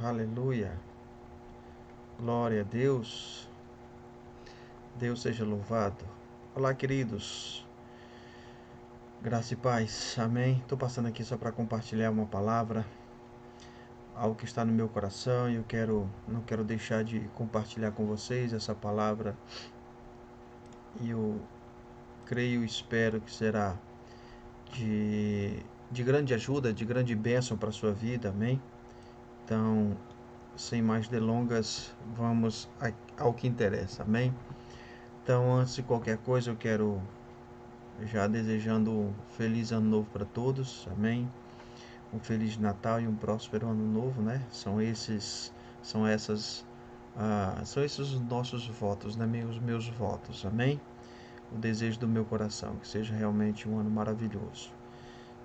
Aleluia. Glória a Deus. Deus seja louvado. Olá, queridos. Graça e paz. Amém. Estou passando aqui só para compartilhar uma palavra, algo que está no meu coração, e não quero deixar de compartilhar com vocês essa palavra. E eu creio e espero que será de grande ajuda, de grande bênção para a sua vida. Amém. Então, sem mais delongas, vamos ao que interessa. Amém. Então, antes de qualquer coisa, eu quero já desejando um feliz ano novo para todos, amém? Um feliz Natal e um próspero ano novo, né? São esses os nossos votos, né? Os meus votos, amém? O desejo do meu coração, que seja realmente um ano maravilhoso.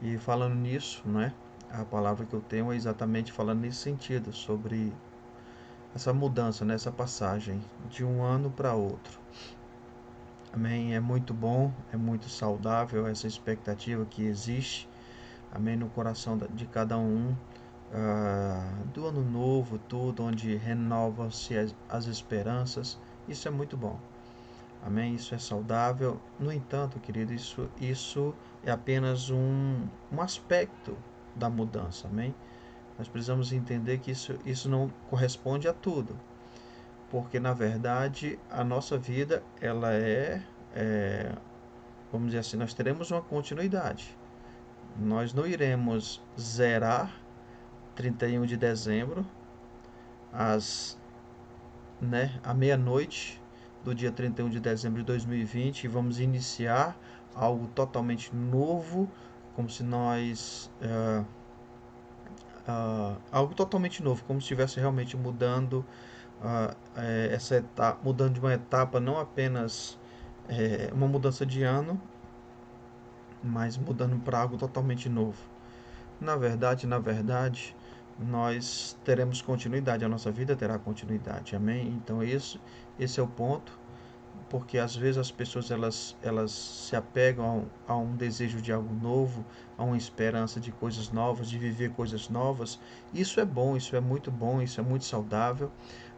E falando nisso, né? A palavra que eu tenho é exatamente falando nesse sentido, sobre essa mudança, né? Essa passagem de um ano para outro. Amém. É muito bom, é muito saudável essa expectativa que existe, amém, no coração de cada um, do ano novo, tudo, onde renovam-se as esperanças. Isso é muito bom, amém. Isso é saudável. No entanto, querido, isso é apenas um aspecto da mudança, amém. Nós precisamos entender que isso não corresponde a tudo, porque na verdade a nossa vida ela vamos dizer assim, nós teremos uma continuidade. Nós não iremos zerar 31 de dezembro à meia-noite do dia 31 de dezembro de 2020 e vamos iniciar algo totalmente novo, como se nós algo totalmente novo, como se estivesse realmente mudando mudando de uma etapa, não apenas uma mudança de ano, mas mudando para algo totalmente novo. Na verdade, nós teremos continuidade, a nossa vida terá continuidade, amém? Então esse é o ponto, porque às vezes as pessoas elas se apegam a um desejo de algo novo, a uma esperança de coisas novas, de viver coisas novas. Isso é bom, isso é muito bom, isso é muito saudável.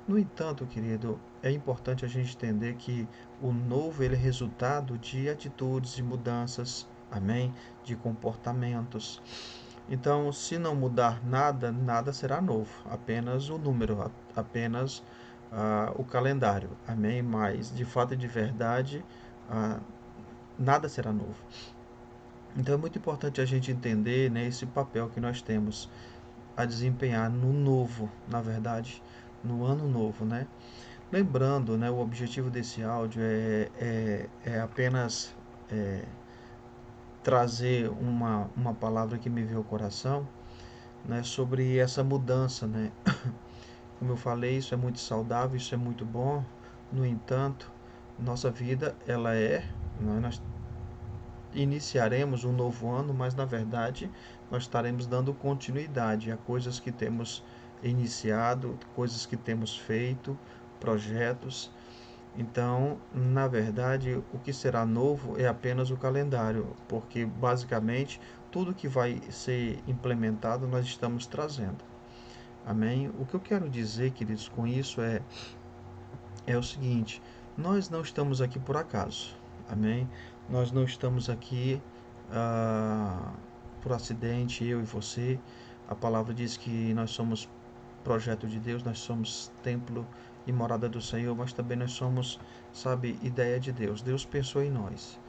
No entanto, querido, é importante a gente entender que o novo ele é resultado de atitudes, de mudanças, amém? De comportamentos. Então, se não mudar nada, nada será novo, apenas o número, apenas o calendário, amém? Mas, de fato e de verdade, nada será novo. Então, é muito importante a gente entender, né, esse papel que nós temos a desempenhar no novo, na verdade, no ano novo, né? Lembrando, né, o objetivo desse áudio é apenas trazer uma palavra que me veio ao coração, né, sobre essa mudança, né? Como eu falei, isso é muito saudável, isso é muito bom. No entanto, nossa vida, nós iniciaremos um novo ano, mas na verdade nós estaremos dando continuidade a coisas que temos iniciado, coisas que temos feito, projetos. Então, na verdade, o que será novo é apenas o calendário, porque basicamente tudo que vai ser implementado nós estamos trazendo. Amém? O que eu quero dizer, queridos, com isso é o seguinte: nós não estamos aqui por acaso. Amém? Nós não estamos aqui ah, por acidente, eu e você. A palavra diz que nós somos projeto de Deus, nós somos templo e morada do Senhor, mas também nós somos, sabe, ideia de Deus. Deus pensou em nós.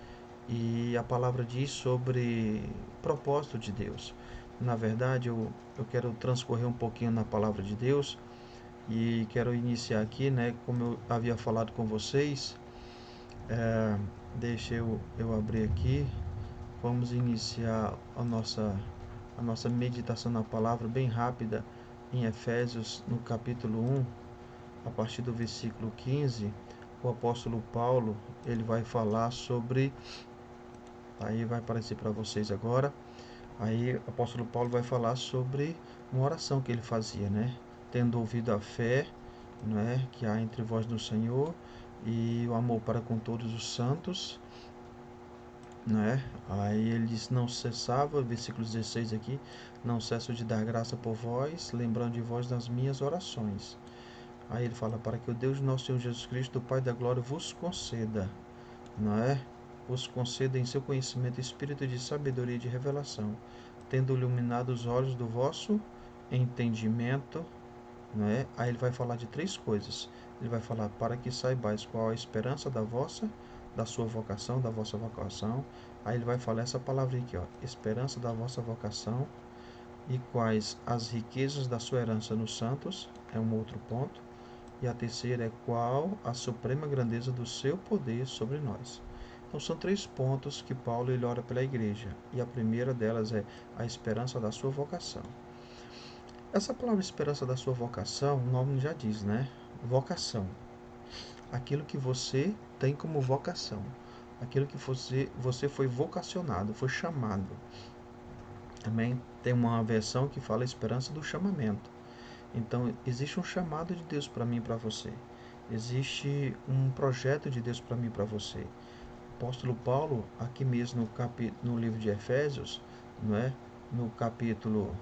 E a palavra diz sobre propósito de Deus. Na verdade, eu quero transcorrer um pouquinho na palavra de Deus e quero iniciar aqui, né, como eu havia falado com vocês. É, deixa eu abrir aqui. Vamos iniciar a nossa meditação na palavra bem rápida em Efésios, no capítulo 1, a partir do versículo 15. O apóstolo Paulo, ele vai falar sobre, aí vai aparecer para vocês agora. Aí o apóstolo Paulo vai falar sobre uma oração que ele fazia, né? Tendo ouvido a fé, né, que há entre vós no Senhor, e o amor para com todos os santos, né? Aí ele diz, não cessava, versículo 16 aqui, não cesso de dar graça por vós, lembrando de vós nas minhas orações. Aí ele fala, para que o Deus nosso Senhor Jesus Cristo, o Pai da glória, vos conceda, não é? Vos conceda em seu conhecimento espírito de sabedoria e de revelação, tendo iluminado os olhos do vosso entendimento, não é? Aí ele vai falar de três coisas. Ele vai falar para que saibais qual a esperança da sua vocação, da vossa vocação. Aí ele vai falar essa palavra aqui, ó, esperança da vossa vocação, e quais as riquezas da sua herança nos santos, é um outro ponto. E a terceira é qual a suprema grandeza do seu poder sobre nós. Então são três pontos que Paulo ele ora pela igreja. E a primeira delas é a esperança da sua vocação. Essa palavra esperança da sua vocação, o nome já diz, né? Vocação. Aquilo que você tem como vocação. Aquilo que você foi vocacionado, foi chamado. Também tem uma versão que fala esperança do chamamento. Então, existe um chamado de Deus para mim e para você. Existe um projeto de Deus para mim e para você. O apóstolo Paulo, aqui mesmo no livro de Efésios, não é? No capítulo,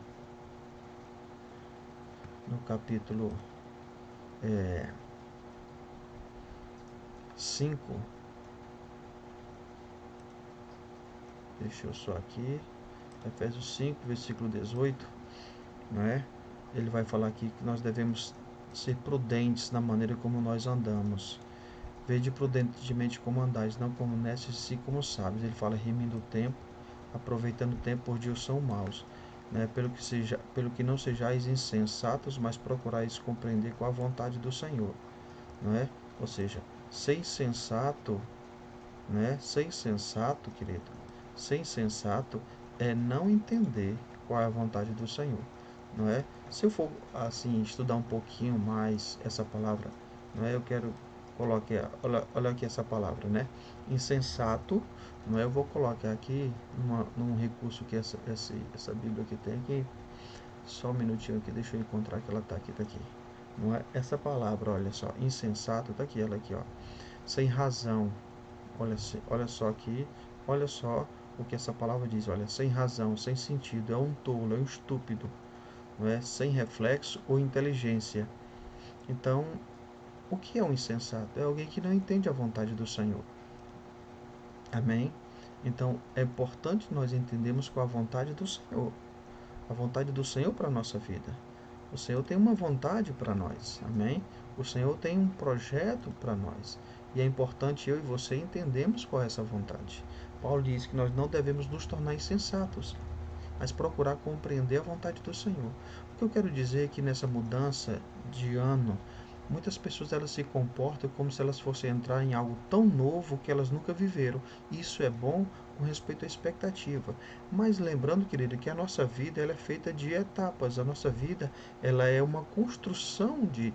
no capítulo 5, deixa eu só aqui, Efésios 5, versículo 18, não é? Ele vai falar aqui que nós devemos ser prudentes na maneira como nós andamos. Vede prudentemente como andais, não como necios, sim como sábios. Ele fala remindo o tempo, aproveitando o tempo, por dias são maus. Né? Pelo que não sejais insensatos, mas procurais compreender qual a vontade do Senhor. Não é? Ou seja, ser insensato, né? Ser insensato, querido, ser insensato é não entender qual é a vontade do Senhor. Não é? Se eu for assim estudar um pouquinho mais essa palavra, não é? Eu quero colocar, olha aqui essa palavra, né? Insensato, não é? Eu vou colocar aqui num recurso que essa Bíblia aqui tem aqui. Só um minutinho aqui, deixa eu encontrar que ela tá aqui. Não é? Essa palavra, olha só, insensato, tá aqui, ela aqui, ó. Sem razão. Olha só aqui, olha só o que essa palavra diz, olha, sem razão, sem sentido, é um tolo, é um estúpido, não é? Sem reflexo ou inteligência. Então, o que é um insensato? É alguém que não entende a vontade do Senhor. Amém? Então, é importante nós entendermos qual a vontade do Senhor. A vontade do Senhor para a nossa vida. O Senhor tem uma vontade para nós. Amém? O Senhor tem um projeto para nós. E é importante eu e você entendermos qual é essa vontade. Paulo diz que nós não devemos nos tornar insensatos, mas procurar compreender a vontade do Senhor. O que eu quero dizer é que nessa mudança de ano, muitas pessoas elas se comportam como se elas fossem entrar em algo tão novo que elas nunca viveram. Isso é bom com respeito à expectativa. Mas lembrando, querido, que a nossa vida ela é feita de etapas. A nossa vida ela é uma construção de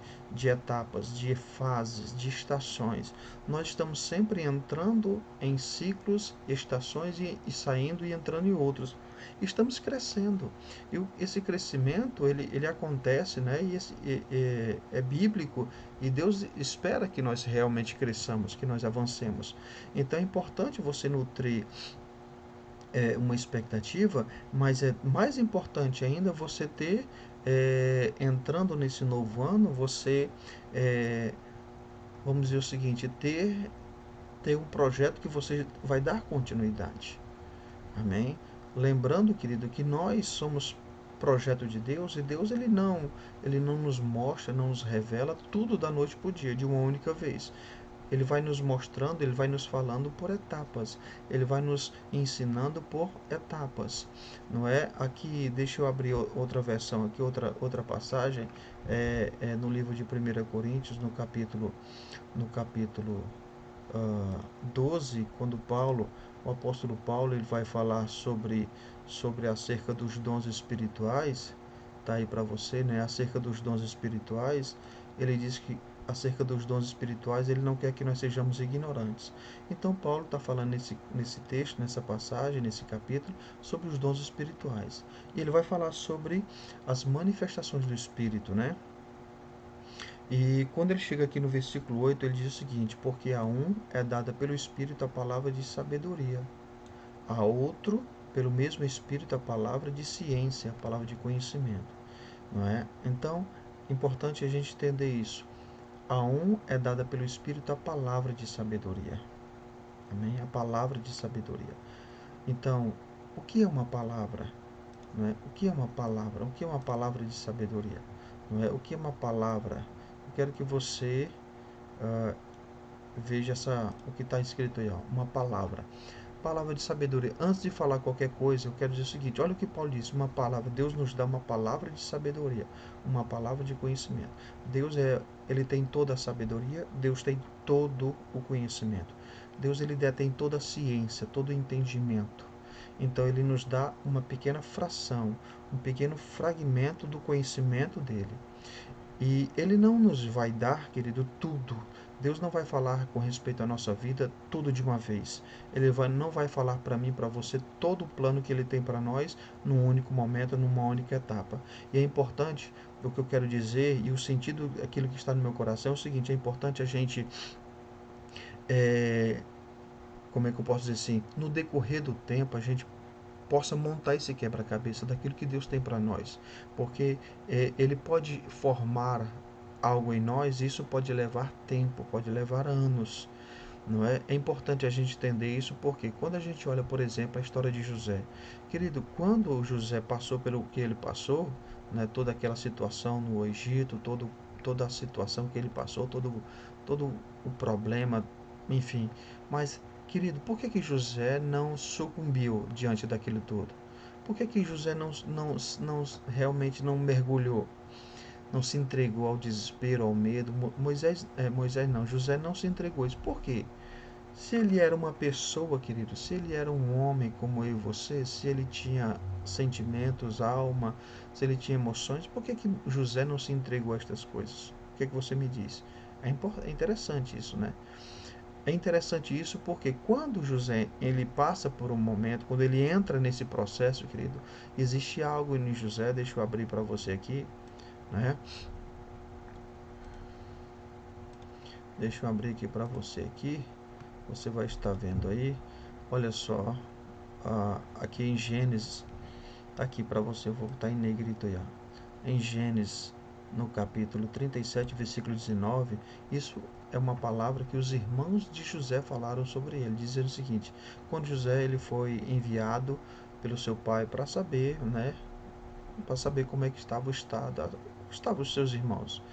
etapas, de fases, de estações. Nós estamos sempre entrando em ciclos, estações e saindo e entrando em outros. Estamos crescendo. E esse crescimento ele acontece, né? E é bíblico e Deus espera que nós realmente cresçamos, que nós avancemos. Então é importante você nutrir uma expectativa, mas é mais importante ainda você ter, entrando nesse novo ano, você, é, vamos dizer o seguinte, ter um projeto que você vai dar continuidade. Amém? Lembrando, querido, que nós somos projeto de Deus e Deus ele não nos mostra, não nos revela tudo da noite para o dia, de uma única vez. Ele vai nos mostrando, ele vai nos falando por etapas, ele vai nos ensinando por etapas, não é? Aqui, deixa eu abrir outra versão aqui, outra passagem, no livro de 1 Coríntios, no capítulo 12, quando o apóstolo Paulo, ele vai falar sobre acerca dos dons espirituais, tá aí para você, né? Acerca dos dons espirituais, ele diz que acerca dos dons espirituais, ele não quer que nós sejamos ignorantes. Então Paulo está falando nesse texto, nessa passagem, nesse capítulo, sobre os dons espirituais. E ele vai falar sobre as manifestações do Espírito, né? E quando ele chega aqui no versículo 8, ele diz o seguinte: porque a um é dada pelo Espírito a palavra de sabedoria. a outro, pelo mesmo Espírito, a palavra de ciência, a palavra de conhecimento, não é? Então, é importante a gente entender isso. A um é dada pelo Espírito a palavra de sabedoria. Amém? A palavra de sabedoria. Então, o que é uma palavra? Não é? O que é uma palavra? O que é uma palavra de sabedoria? Não é? O que é uma palavra? Eu quero que você ah, veja o que está escrito aí, ó, uma palavra. Palavra de sabedoria. Antes de falar qualquer coisa, eu quero dizer o seguinte: olha o que Paulo disse, uma palavra. Deus nos dá uma palavra de sabedoria, uma palavra de conhecimento. Ele tem toda a sabedoria, Deus tem todo o conhecimento. Deus ele detém toda a ciência, todo o entendimento. Então ele nos dá uma pequena fração, um pequeno fragmento do conhecimento dele. E ele não nos vai dar, querido, tudo. Deus não vai falar com respeito à nossa vida tudo de uma vez. Não vai falar para mim, para você, todo o plano que ele tem para nós num único momento, numa única etapa. E é importante, o que eu quero dizer, e o sentido, aquilo que está no meu coração é o seguinte: é importante a gente, é, como é que eu posso dizer assim, no decorrer do tempo, a gente possa montar esse quebra-cabeça daquilo que Deus tem para nós, porque ele pode formar algo em nós, e isso pode levar tempo, pode levar anos, não é? É importante a gente entender isso, porque quando a gente olha, por exemplo, a história de José, querido, quando José passou pelo que ele passou, né, toda aquela situação no Egito, toda a situação que ele passou, todo o problema, enfim, mas querido, por que José não sucumbiu diante daquilo tudo? Por que José não realmente não mergulhou, não se entregou ao desespero, ao medo? Moisés não, José não se entregou. Isso por quê? Se ele era uma pessoa, querido, se ele era um homem como eu e você, se ele tinha sentimentos, alma, se ele tinha emoções, por que José não se entregou a estas coisas? O que você me diz? É interessante isso, né? É interessante isso porque quando José ele passa por um momento, quando ele entra nesse processo, querido, existe algo em José, deixa eu abrir para você aqui, né? Deixa eu abrir aqui para você aqui, você vai estar vendo aí, olha só, aqui em Gênesis, tá aqui para você, eu vou botar em negrito aí, ó. Em Gênesis, no capítulo 37, versículo 19, isso é uma palavra que os irmãos de José falaram sobre ele, dizendo o seguinte: quando José ele foi enviado pelo seu pai para saber, né, para saber como é que estava o estado, estavam os seus irmãos.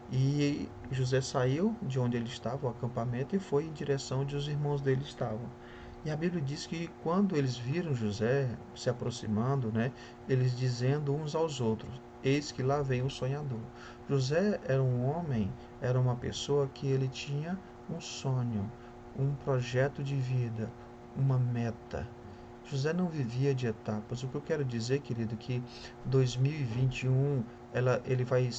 E José saiu de onde ele estava, o acampamento, e foi em direção onde os irmãos dele estavam. E a Bíblia diz que quando eles viram José se aproximando, né, eles dizendo uns aos outros: eis que lá vem o sonhador. José era um homem, era uma pessoa que ele tinha um sonho, um projeto de vida, uma meta. José não vivia de etapas. O que eu quero dizer, querido, que 2021 ele vai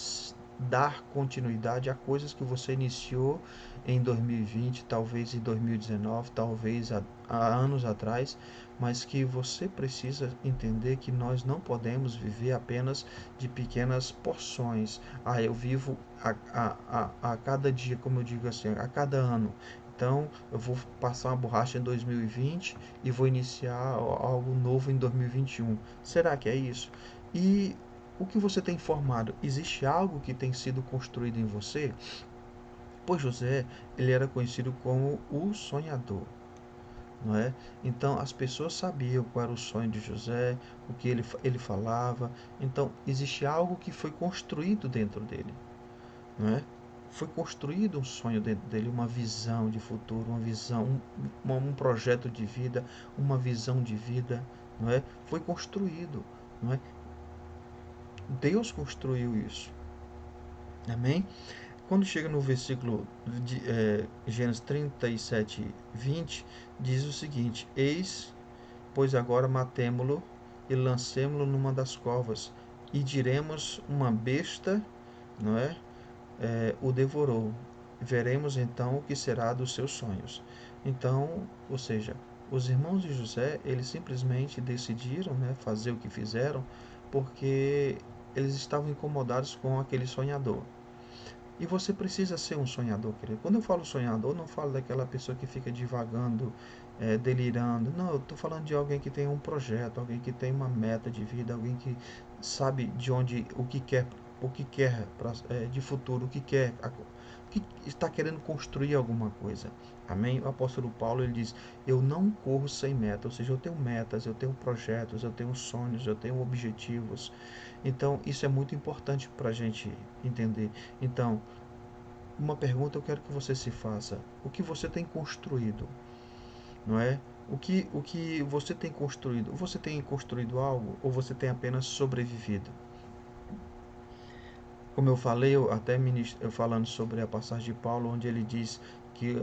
dar continuidade a coisas que você iniciou em 2020, talvez em 2019, talvez há anos atrás, mas que você precisa entender que nós não podemos viver apenas de pequenas porções. Eu vivo a cada dia, como eu digo assim, a cada ano. Então, eu vou passar uma borracha em 2020 e vou iniciar algo novo em 2021. Será que é isso? E o que você tem formado? Existe algo que tem sido construído em você? Pois José, ele era conhecido como o sonhador, não é? Então as pessoas sabiam qual era o sonho de José, o que ele falava. Então existe algo que foi construído dentro dele, não é? Foi construído um sonho dentro dele, uma visão de futuro, uma visão, um projeto de vida, uma visão de vida, não é? Foi construído, não é? Deus construiu isso. Amém? Quando chega no versículo de Gênesis 37, 20, diz o seguinte: eis, pois agora matemo-lo e lancemo-lo numa das covas, e diremos: uma besta, não é? O devorou. Veremos então o que será dos seus sonhos. Então, ou seja, os irmãos de José, eles simplesmente decidiram, né, fazer o que fizeram, porque eles estavam incomodados com aquele sonhador. E você precisa ser um sonhador, querido. Quando eu falo sonhador, não falo daquela pessoa que fica divagando, delirando. Não, eu estou falando de alguém que tem um projeto, alguém que tem uma meta de vida, alguém que sabe de onde, o que quer de futuro, o que quer, que está querendo construir alguma coisa. Amém? O apóstolo Paulo ele diz: eu não corro sem meta, ou seja, eu tenho metas, eu tenho projetos, eu tenho sonhos, eu tenho objetivos. Então, isso é muito importante para a gente entender. Então, uma pergunta eu quero que você se faça: o que você tem construído, não é? O que você tem construído? Você tem construído algo ou você tem apenas sobrevivido? Como eu falei, eu falando sobre a passagem de Paulo, onde ele diz que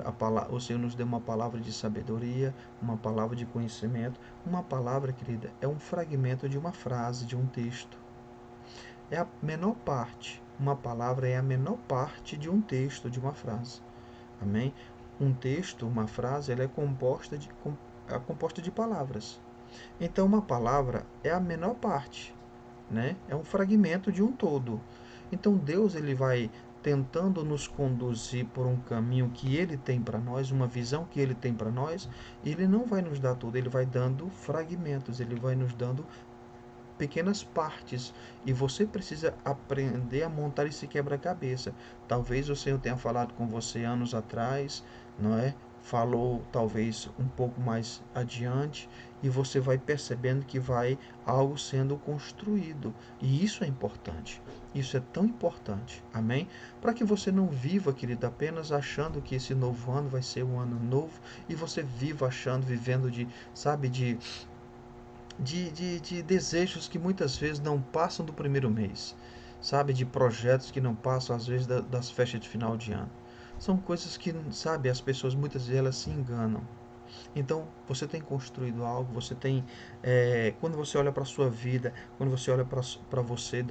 o Senhor nos deu uma palavra de sabedoria, uma palavra de conhecimento. Uma palavra, querida, é um fragmento de uma frase, de um texto. É a menor parte. Uma palavra é a menor parte de um texto, de uma frase. Amém? Um texto, uma frase, ela é composta de palavras. Então, uma palavra é a menor parte, né? É um fragmento de um todo. Então, Deus ele vai tentando nos conduzir por um caminho que Ele tem para nós, uma visão que Ele tem para nós, e Ele não vai nos dar tudo, Ele vai dando fragmentos, Ele vai nos dando pequenas partes e você precisa aprender a montar esse quebra-cabeça. Talvez o Senhor tenha falado com você anos atrás, não é? Falou talvez um pouco mais adiante e você vai percebendo que vai algo sendo construído. E isso é importante. Isso é tão importante. Amém? Para que você não viva, querido, apenas achando que esse novo ano vai ser um ano novo e você viva achando, vivendo sabe, de desejos que muitas vezes não passam do primeiro mês, sabe? De projetos que não passam, às vezes, das festas de final de ano. São coisas que, sabe, as pessoas muitas vezes elas se enganam. Então, você tem construído algo, você tem. Quando você olha para a sua vida, quando você olha para você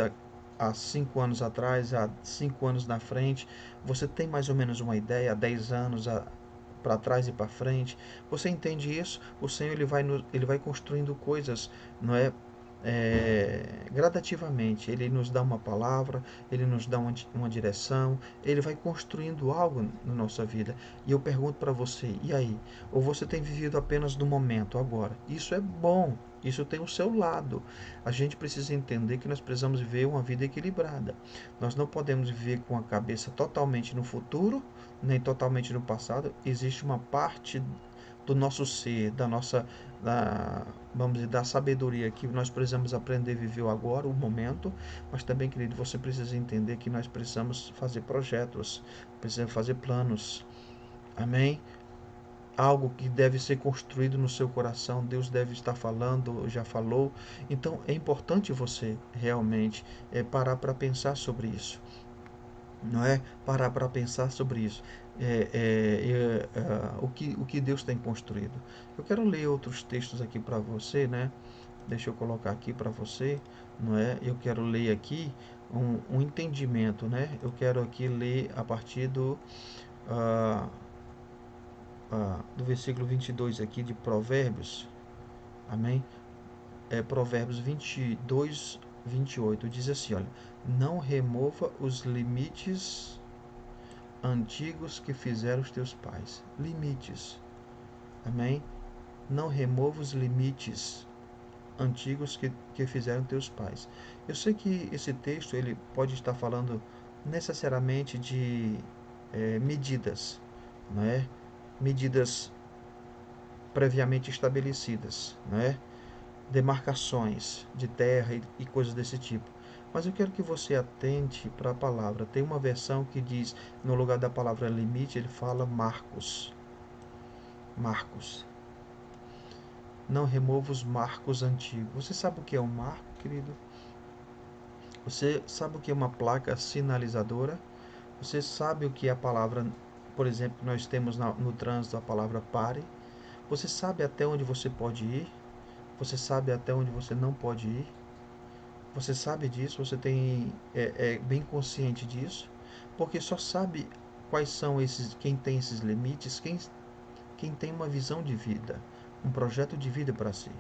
há 5 anos atrás, há 5 anos na frente, você tem mais ou menos uma ideia, há 10 anos, para trás e para frente. Você entende isso? O Senhor ele vai construindo coisas, não é? Gradativamente, Ele nos dá uma palavra, Ele nos dá uma direção, Ele vai construindo algo na nossa vida. E eu pergunto para você, e aí? Ou você tem vivido apenas no momento, agora? Isso é bom, isso tem o seu lado. A gente precisa entender que nós precisamos viver uma vida equilibrada. Nós não podemos viver com a cabeça totalmente no futuro, nem totalmente no passado. Existe uma parte do nosso ser, vamos dizer, da sabedoria que nós precisamos aprender a viver o agora, o momento, mas também, querido, você precisa entender que nós precisamos fazer projetos, precisamos fazer planos, amém? Algo que deve ser construído no seu coração, Deus deve estar falando, já falou, então é importante você realmente parar para pensar sobre isso, não é? Parar para pensar sobre isso. O que Deus tem construído. Eu quero ler outros textos aqui para você, né? Deixa eu colocar aqui para você, não é? Eu quero ler aqui um entendimento, né? Eu quero aqui ler a partir ah, do versículo 22 aqui de Provérbios, amém? Provérbios 22, 28 diz assim, olha: não remova os limites antigos que fizeram os teus pais. Limites. Amém? Não remova os limites antigos que fizeram teus pais. Eu sei que esse texto ele pode estar falando necessariamente de medidas, não é? Medidas previamente estabelecidas, não é? Demarcações de terra e coisas desse tipo. Mas eu quero que você atente para a palavra. Tem uma versão que diz, no lugar da palavra limite, ele fala marcos. Marcos. Não remova os marcos antigos. Você sabe o que é um marco, querido? Você sabe o que é uma placa sinalizadora? Você sabe o que é a palavra, por exemplo, que nós temos no trânsito a palavra pare? Você sabe até onde você pode ir? Você sabe até onde você não pode ir? Você sabe disso? Você é bem consciente disso? Porque só sabe quais são quem tem esses limites, quem tem uma visão de vida, um projeto de vida para si.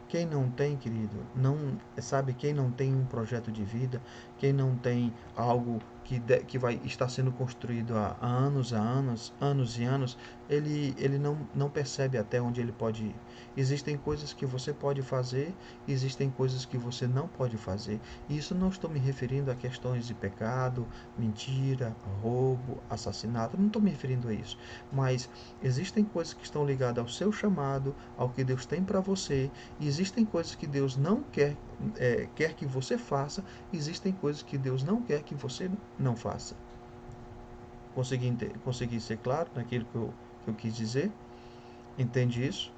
Quem não tem, querido, não sabe, quem não tem um projeto de vida, quem não tem algo que vai estar sendo construído há anos e anos, ele não percebe até onde ele pode ir. Existem coisas que você pode fazer, existem coisas que você não pode fazer. E isso não estou me referindo a questões de pecado, mentira, roubo, assassinato, não estou me referindo a isso. Mas existem coisas que estão ligadas ao seu chamado, ao que Deus tem para você, e existem coisas que Deus não quer que você faça, existem coisas que Deus não quer que você não faça. Consegui ser claro naquilo que eu quis dizer? Entende isso?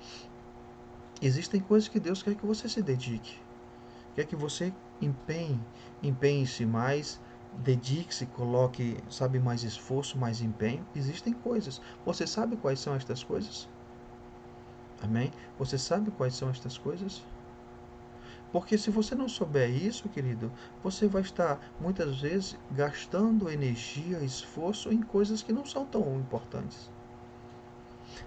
Existem coisas que Deus quer que você se dedique, quer que você empenhe-se mais, dedique-se, coloque, sabe, mais esforço, mais empenho. Existem coisas. Você sabe quais são estas coisas? Amém? Você sabe quais são estas coisas? Porque se você não souber isso, querido, você vai estar muitas vezes gastando energia, esforço em coisas que não são tão importantes.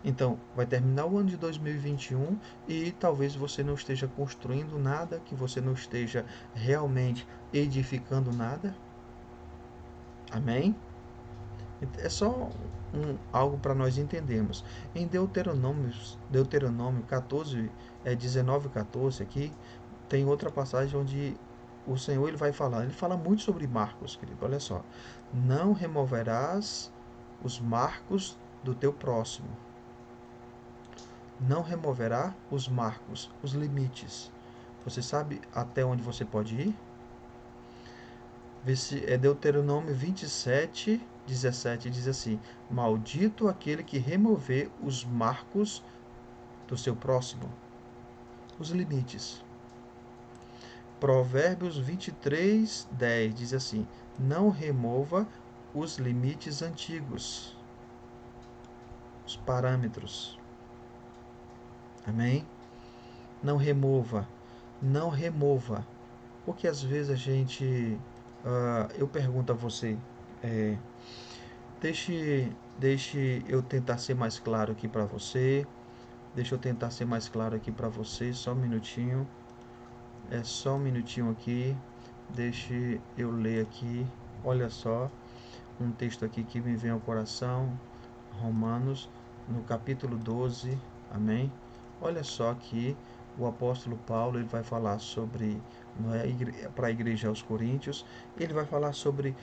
Então, vai terminar o ano de 2021 e talvez você não esteja construindo nada, que você não esteja realmente edificando nada. Amém? É só algo para nós entendermos. Em Deuteronômio 14, 19 e 14 aqui, tem outra passagem onde o Senhor ele fala muito sobre marcos, querido. Olha só. Não removerás os marcos do teu próximo. Não removerá os marcos, os limites. Você sabe até onde você pode ir? É Deuteronômio 27, 17 diz assim: Maldito aquele que remover os marcos do seu próximo, os limites. Provérbios 23, 10 diz assim: Não remova os limites antigos, os parâmetros. Amém? Não remova, não remova. Porque às vezes a gente. Eu pergunto a você, é, deixe eu tentar ser mais claro aqui para você. Deixa eu tentar ser mais claro aqui para você, só um minutinho. É só um minutinho aqui. Deixe eu ler aqui. Olha só, um texto aqui que me vem ao coração. Romanos, no capítulo 12. Amém? Olha só que o apóstolo Paulo ele vai falar sobre, não é, para a igreja aos Coríntios, ele vai falar sobre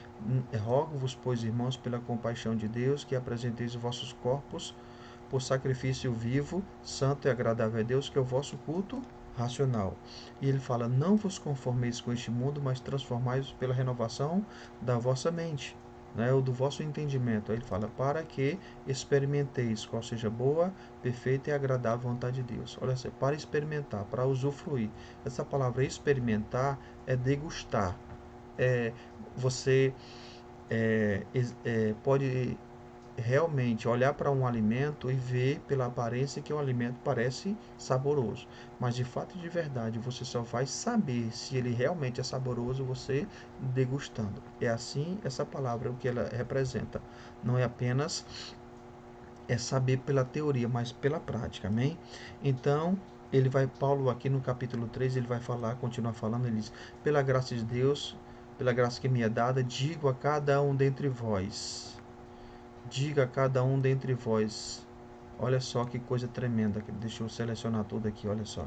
rogo-vos, pois, irmãos, pela compaixão de Deus, que apresenteis os vossos corpos por sacrifício vivo, santo e agradável a Deus, que é o vosso culto racional. E ele fala: não vos conformeis com este mundo, mas transformai-vos pela renovação da vossa mente, né, ou do vosso entendimento. Aí ele fala: para que experimenteis qual seja boa, perfeita e agradável vontade de Deus. Olha só, para experimentar, para usufruir. Essa palavra experimentar é degustar. É, você pode realmente olhar para um alimento e ver pela aparência que o alimento parece saboroso, mas de fato e de verdade você só vai saber se ele realmente é saboroso você degustando. É assim essa palavra o que ela representa. Não é apenas saber pela teoria, mas pela prática. Amém? Então, Paulo aqui no capítulo 3, ele vai continuar falando, ele diz: pela graça de Deus, pela graça que me é dada, digo a cada um dentre vós. Diga a cada um dentre vós. Olha só que coisa tremenda. Deixa eu selecionar tudo aqui, olha só.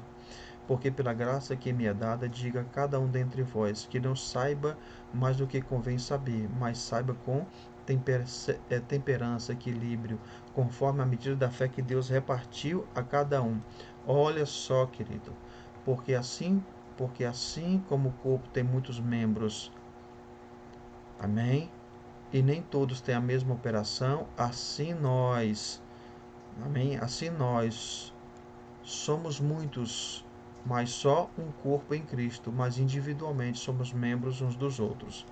Porque pela graça que me é dada, diga a cada um dentre vós, que não saiba mais do que convém saber, mas saiba com temperança, equilíbrio, conforme a medida da fé que Deus repartiu a cada um. Olha só, querido, porque assim como o corpo tem muitos membros, amém? E nem todos têm a mesma operação, assim nós, amém? Assim nós somos muitos, mas só um corpo em Cristo, mas individualmente somos membros uns dos outros.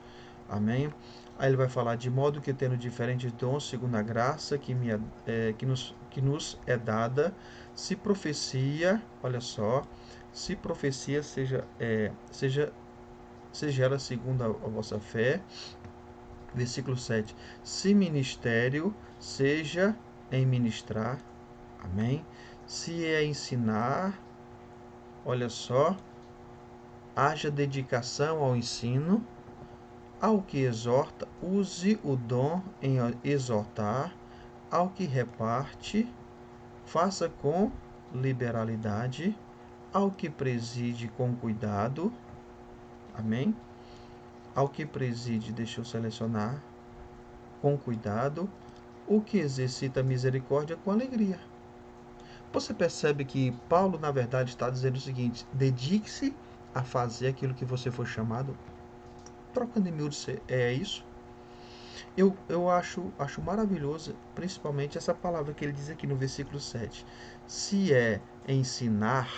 Amém? Aí ele vai falar: de modo que tendo diferentes dons, segundo a graça que nos é dada, se profecia, olha só, se profecia seja ela segundo a vossa fé. Versículo 7. Se ministério, seja em ministrar. Amém? Se é ensinar, Olha só, haja dedicação ao ensino, ao que exorta, use o dom em exortar, ao que reparte, faça com liberalidade, ao que preside com cuidado, amém? Ao que preside, deixa eu selecionar, com cuidado, o que exercita a misericórdia com alegria. Você percebe que Paulo, na verdade, está dizendo o seguinte: dedique-se a fazer aquilo que você foi chamado. Trocando em miúdos, é isso? Eu acho maravilhoso, principalmente essa palavra que ele diz aqui no versículo 7. Se é ensinar,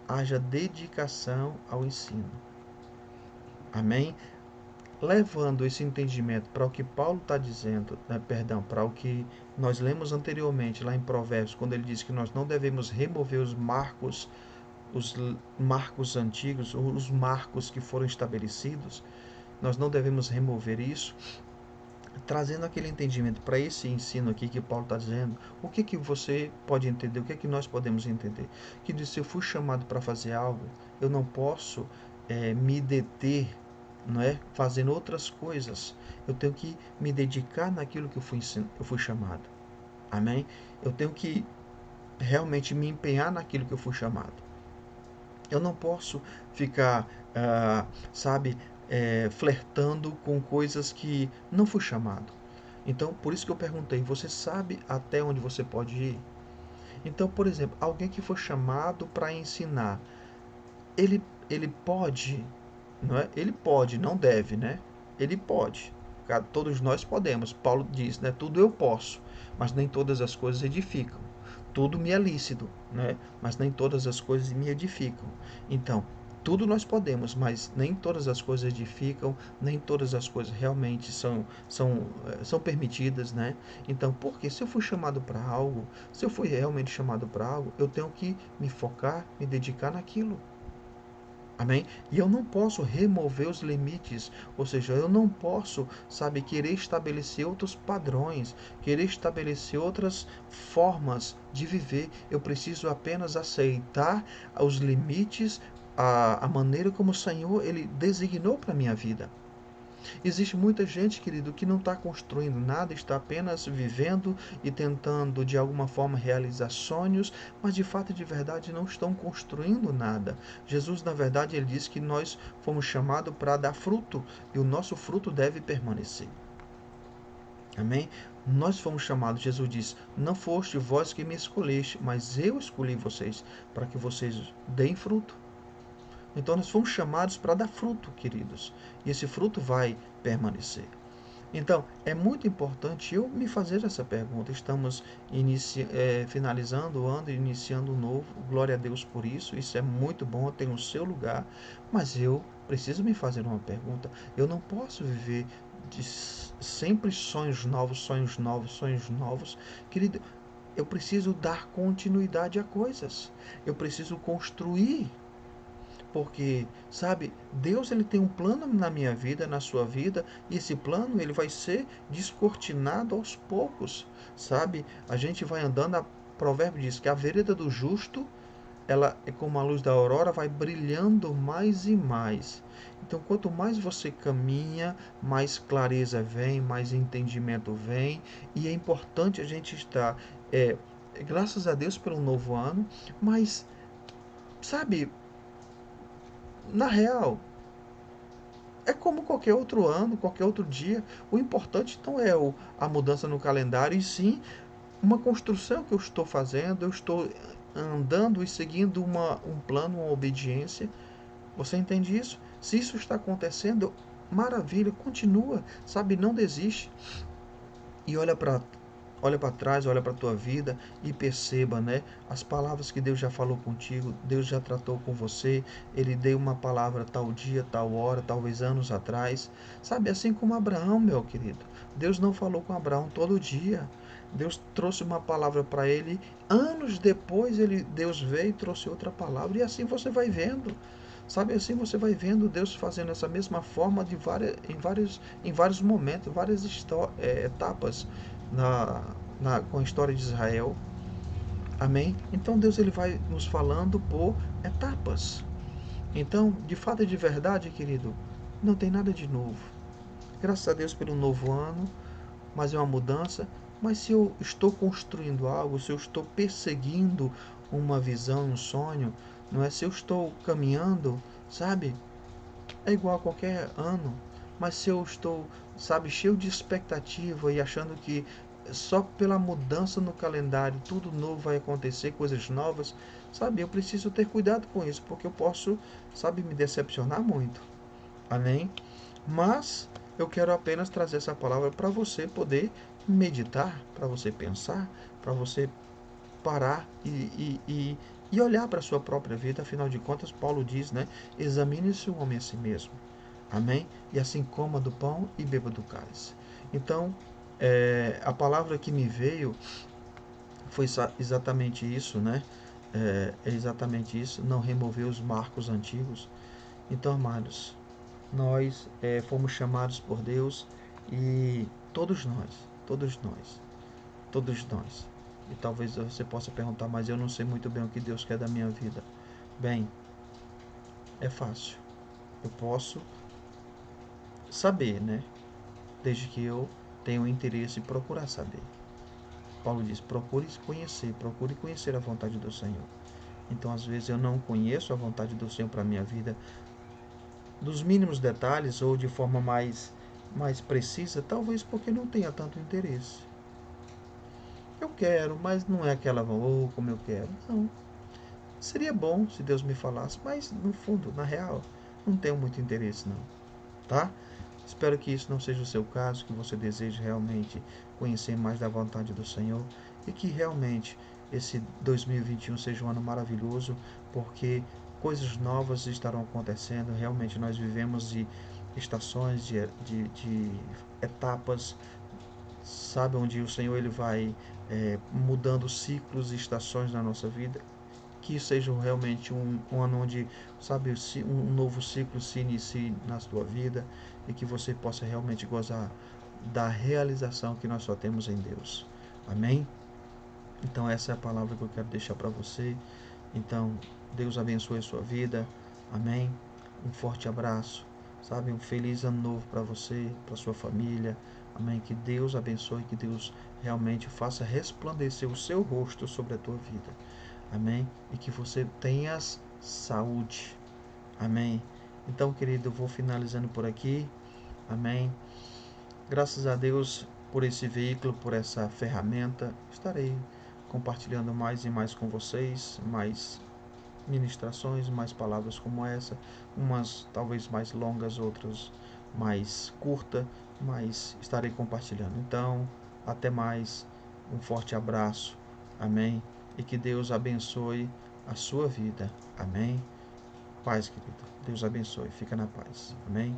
haja dedicação ao ensino. Amém? Levando esse entendimento para o que Paulo está dizendo, né, para o que nós lemos anteriormente lá em Provérbios, quando ele diz que nós não devemos remover os marcos antigos, ou os marcos que foram estabelecidos, nós não devemos remover isso, trazendo aquele entendimento para esse ensino aqui que Paulo está dizendo. O que que você pode entender, o que é que nós podemos entender? Que diz, se eu fui chamado para fazer algo, eu não posso me deter, não é, fazendo outras coisas. Eu tenho que me dedicar naquilo que eu fui chamado. Amém? Eu tenho que realmente me empenhar naquilo que eu fui chamado. Eu não posso ficar, sabe, flertando com coisas que não fui chamado. Então, por isso que eu perguntei, você sabe até onde você pode ir? Então, por exemplo, alguém que foi chamado para ensinar, ele, ele pode, não é? Ele pode, não deve, né? Ele pode. Todos nós podemos. Paulo diz, né? Tudo eu posso, mas nem todas as coisas edificam. Tudo me é lícito, né? Mas nem todas as coisas me edificam. Então, tudo nós podemos, mas nem todas as coisas edificam, nem todas as coisas realmente são permitidas, né? Então, porque se eu fui chamado para algo, se eu fui realmente chamado para algo, eu tenho que me focar, me dedicar naquilo. Amém? E eu não posso remover os limites, ou seja, eu não posso, sabe, querer estabelecer outros padrões, querer estabelecer outras formas de viver. Eu preciso apenas aceitar os limites, a maneira como o Senhor ele designou para a minha vida. Existe muita gente, querido, que não está construindo nada, está apenas vivendo e tentando de alguma forma realizar sonhos, mas de fato e de verdade não estão construindo nada. Jesus, na verdade, ele disse que nós fomos chamados para dar fruto e o nosso fruto deve permanecer. Amém? Nós fomos chamados, Jesus diz, não foste vós que me escolheste, mas eu escolhi vocês para que vocês deem fruto. Então nós fomos chamados para dar fruto, queridos. E esse fruto vai permanecer. Então, é muito importante eu me fazer essa pergunta. Estamos finalizando o ano e iniciando um novo. Glória a Deus por isso. Isso é muito bom, tem o seu lugar. Mas eu preciso me fazer uma pergunta. Eu não posso viver de sempre sonhos novos, sonhos novos, sonhos novos. Querido, eu preciso dar continuidade a coisas. Eu preciso construir. Porque, sabe, Deus ele tem um plano na minha vida, na sua vida, e esse plano ele vai ser descortinado aos poucos, sabe? A gente vai andando, a provérbio diz que a vereda do justo, ela é como a luz da aurora, vai brilhando mais e mais. Então, quanto mais você caminha, mais clareza vem, mais entendimento vem, e é importante a gente estar, graças a Deus pelo novo ano, mas, sabe, na real, é como qualquer outro ano, qualquer outro dia. O importante não é a mudança no calendário, e sim uma construção que eu estou fazendo, eu estou andando e seguindo um plano, uma obediência. Você entende isso? Se isso está acontecendo, maravilha, continua, sabe? Não desiste. E olha para trás, olha para a tua vida e perceba, né, as palavras que Deus já falou contigo, Deus já tratou com você, ele deu uma palavra tal dia, tal hora, talvez anos atrás. Sabe, assim como Abraão, meu querido. Deus não falou com Abraão todo dia. Deus trouxe uma palavra para ele, anos depois Deus veio e trouxe outra palavra, e assim você vai vendo. Sabe, assim você vai vendo Deus fazendo essa mesma forma em vários momentos, várias etapas com a história de Israel. Amém? Então Deus ele vai nos falando por etapas. Então, de fato e de verdade, querido, não tem nada de novo. Graças a Deus pelo novo ano, mas é uma mudança. Mas se eu estou construindo algo, se eu estou perseguindo uma visão, um sonho, não é? Se eu estou caminhando, sabe? É igual a qualquer ano. Mas se eu estou, sabe, cheio de expectativa e achando que só pela mudança no calendário tudo novo vai acontecer, coisas novas, sabe? Eu preciso ter cuidado com isso, porque eu posso, sabe, me decepcionar muito. Amém? Mas eu quero apenas trazer essa palavra para você poder meditar, para você pensar, para você parar e olhar para a sua própria vida. Afinal de contas, Paulo diz, né? Examine-se o homem a si mesmo. Amém? E assim coma do pão e beba do cálice. Então, a palavra que me veio foi exatamente isso, né? É exatamente isso, não remover os marcos antigos. Então, amados, nós fomos chamados por Deus e todos nós, todos nós. E talvez você possa perguntar, mas eu não sei muito bem o que Deus quer da minha vida. Bem, é fácil. Eu posso saber, né? Desde que eu tenha o interesse em procurar saber. Paulo diz: procure conhecer a vontade do Senhor. Então, às vezes, eu não conheço a vontade do Senhor para a minha vida dos mínimos detalhes ou de forma mais precisa, talvez porque não tenha tanto interesse. Eu quero, mas não é aquela como eu quero. Não. Seria bom se Deus me falasse, mas no fundo, na real, não tenho muito interesse não, tá? Espero que isso não seja o seu caso, que você deseje realmente conhecer mais da vontade do Senhor e que realmente esse 2021 seja um ano maravilhoso, porque coisas novas estarão acontecendo. Realmente nós vivemos de estações, de etapas, sabe, onde o Senhor ele vai mudando ciclos e estações na nossa vida. Que seja realmente um ano onde, sabe, um novo ciclo se inicie na sua vida e que você possa realmente gozar da realização que nós só temos em Deus. Amém? Então essa é a palavra que eu quero deixar para você. Então, Deus abençoe a sua vida. Amém? Um forte abraço. Sabe, um feliz ano novo para você, para sua família. Amém? Que Deus abençoe, que Deus realmente faça resplandecer o seu rosto sobre a tua vida. Amém? E que você tenha saúde. Amém? Então, querido, eu vou finalizando por aqui. Amém? Graças a Deus por esse veículo, por essa ferramenta. Estarei compartilhando mais e mais com vocês, mais ministrações, mais palavras como essa, umas talvez mais longas, outras mais curta, mas estarei compartilhando. Então, até mais, um forte abraço, amém? E que Deus abençoe a sua vida, amém? Paz, querido, Deus abençoe, fica na paz, amém?